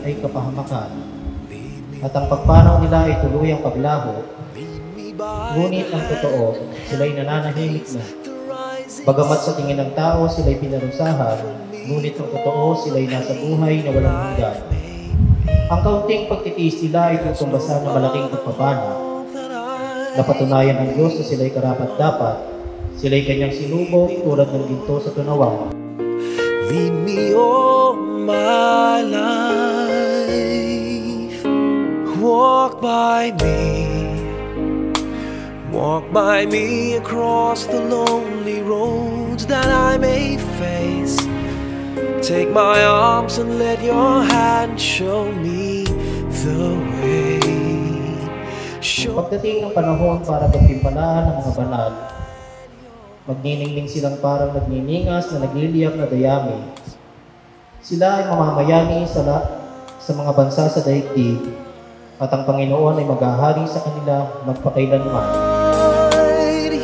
Ay kapahamakan at ang pagpanaw nila ay tuluyang paglaho, ngunit ang totoo sila'y nananahimik na. Bagamat sa tingin ng tao sila'y pinarusahan, ngunit ang totoo sila'y nasa buhay na walang hanggan. Ang kaunting pagtitiis nila ay tutumbasan ng malaking pagpapana. Napatunayan ng Diyos na sila'y karapat-dapat, sila'y kanyang sinubok tulad ng ginto sa tunawan. Lead me all my life, walk by me across the lonely roads that I may face. Take my arms and let your hand show me the way. Pagdating ng panahon para pagtimpalaan ng mga banal, magniningning silang parang nagniningas na nagliliyab na dayami. Sila ay mamamayani sa mga bansa sa daigdig, at ang Panginoon ay maghahari sa kanila magpakailanman.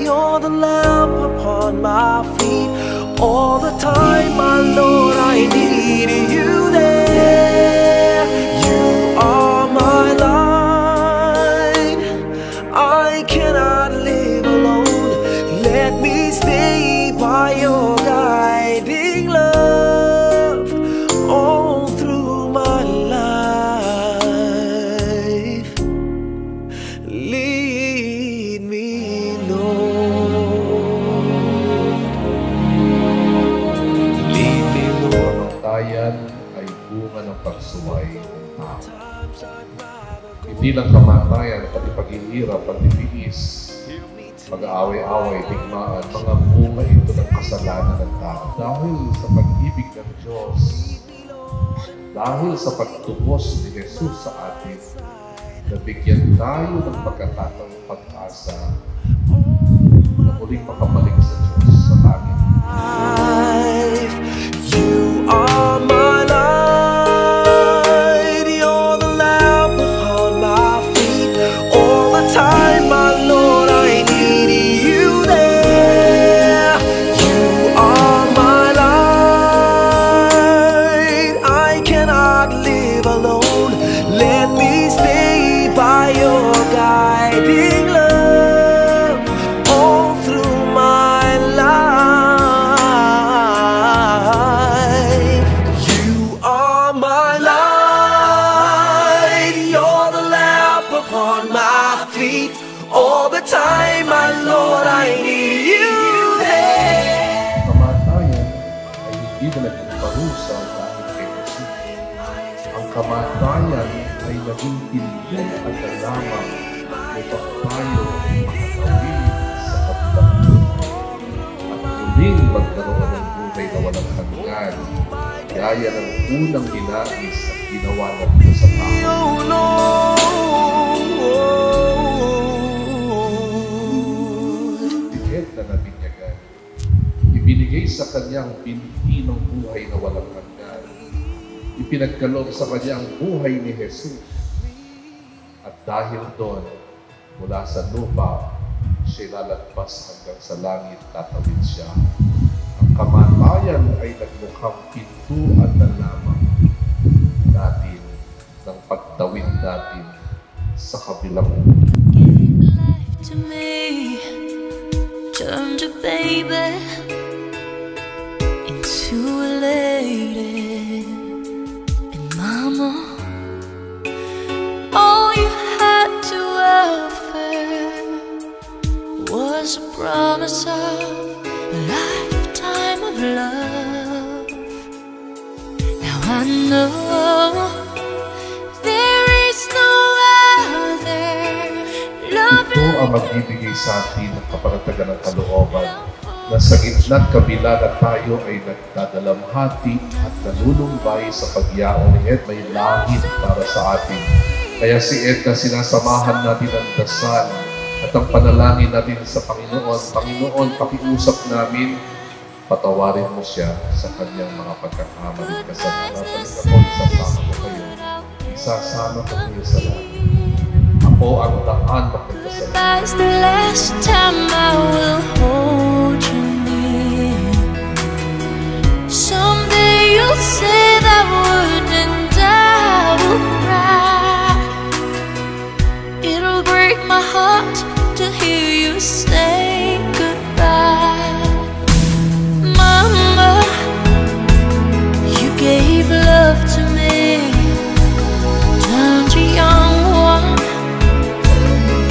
You're the lamp upon my feet. All the time, my Lord, I need you there. You are my light. I cannot live alone. Let me stay by your guiding love all through my life. Lead me, Lord. Lead me, Lord. Kamatayan ay bunga ng pagsuway ng tao. Hindi lang kamatayan, pati paghihirap, pati tiis, pag-aaway-away, digmaan, mga bunga ito ng kasalanan ng tao. Dahil sa pag-ibig ng Diyos, dahil sa pagtubos ni Jesus sa atin, nabigyan tayo ng pagkakataong pag-asa na muling makabalik sa Diyos sa langit. You are my light, you're the lamp upon my feet. All the time, my Lord, I need you there. You are my light, I cannot live alone. Let me stay by your guiding love all through my life. You are my light, you're the lamp upon my feet. All the time, my Lord, I need you there. Kamatayan ay hindi na naging parusa dahil kay Jesus. Ang kamatayan ay naging tindig at lamang upang tayo makatawid sa kabilang mundo at muling magkaroon ng buhay na walang hanggan, gaya ng unang binais at ginawa ng Diyos sa tao. Oh, Lord. Bigyan na nabinyagan, ibinigay sa kanyang binhi ng buhay na walang hanggan. Ipinagkaloob sa kanya ang buhay ni Jesus. At dahil doon, mula sa lupa, siya lalagpas hanggang sa langit, tatawid siya. Ang kamatayan ay nagmukhang pintuan na lamang natin ng pagtawid natin sa kabilang mundo. Giving life to me, turned a baby into a lady. And mama, all you had to offer was a promise of a lifetime of love. Now I know there is no other love. Ito ang magbibigay sa atin ng kapanatagan ng kalooban na sa gitna't kabila na tayo ay nagdadalamhati at nanulumbay sa pagyaon ni Ed, may langit para sa atin. Kaya si Ed na sinasamahan natin ang dasal At ang panalangin natin sa Panginoon, Panginoon, pakiusap namin, patawarin mo siya sa kanyang mga pagkakamali. Kasalanan, balik ako, isasama ko kayo. Isasama ko kayo sa langit. Ako ang daan papunta sa langit. That's the last time I will hold you near. Someday you'll say that word and I will cry. It'll break my heart to hear you say goodbye. Mama, you gave love to me, turned a young one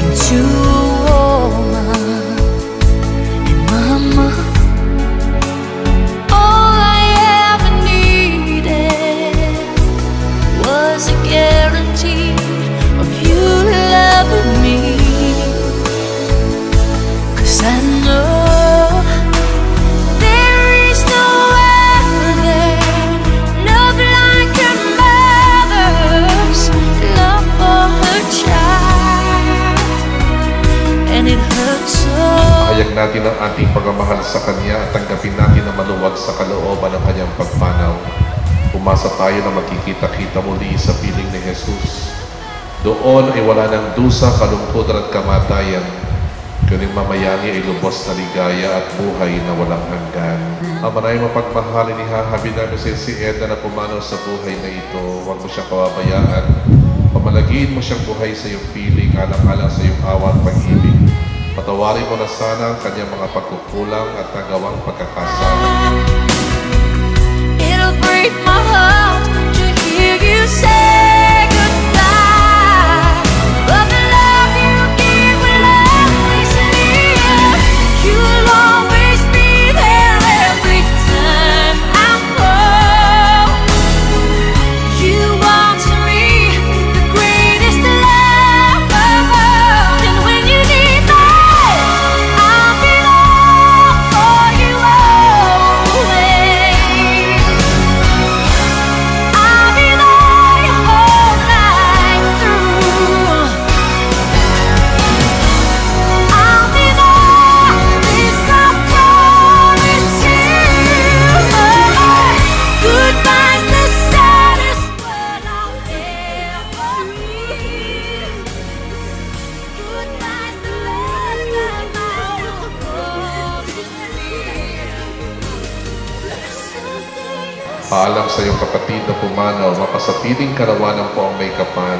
into a woman. And Mama, all I ever needed was a guarantee of you loving me. 'Cause I know there is no other love like a mother's love for her child. And it hurts so. Hayag natin ang ating pagmamahal sa Kanya at tanggapin natin na maluwag sa kalooban ng Kanyang pagmanaw. Umasa tayo na magkikita-kita muli sa piling ni Jesus. Doon ay wala ng dusa, kalungkutan at kamatayan. Kuning mamayani ay lubos na ligaya at buhay na walang hanggan. Ang maraming mapagmahalin ni hahabi namin si Edna na pumanaw sa buhay na ito. Huwag mo siyang kawabayaan. Pamalagiin mo siyang buhay sa iyong piling, alang-alang sa iyong awa at pag-ibig. Patawarin mo na sana ang kanyang mga pagkukulang at nagawang pagkakasala. It'll break my heart to hear you say goodbye. But the love you give will always live. You'll always be there every time I fall. You are to me the greatest love of all. And when you need me, I'll be there for you always. I'll be there your whole life through. I'll be there, this I promise you. Goodbye's the saddest word I'll ever hear. Goodbye's the last time I will hold you near. Paalam sa iyong kapatid na pumanaw, mapasapiling karawanan po ang may kapal.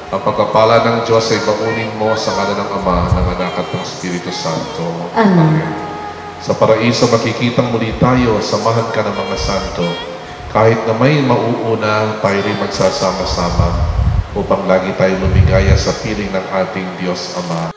Ang pagkapala ng Diyos ay baunin mo sa ngalan ng Ama, ng Anak at ng Espiritu Santo. Amen. Sa paraiso makikitang muli tayo, samahan ka ng mga santo. Kahit na may mauuna, tayo rin magsasama-sama upang lagi tayo lumigaya sa piling ng ating Diyos Ama.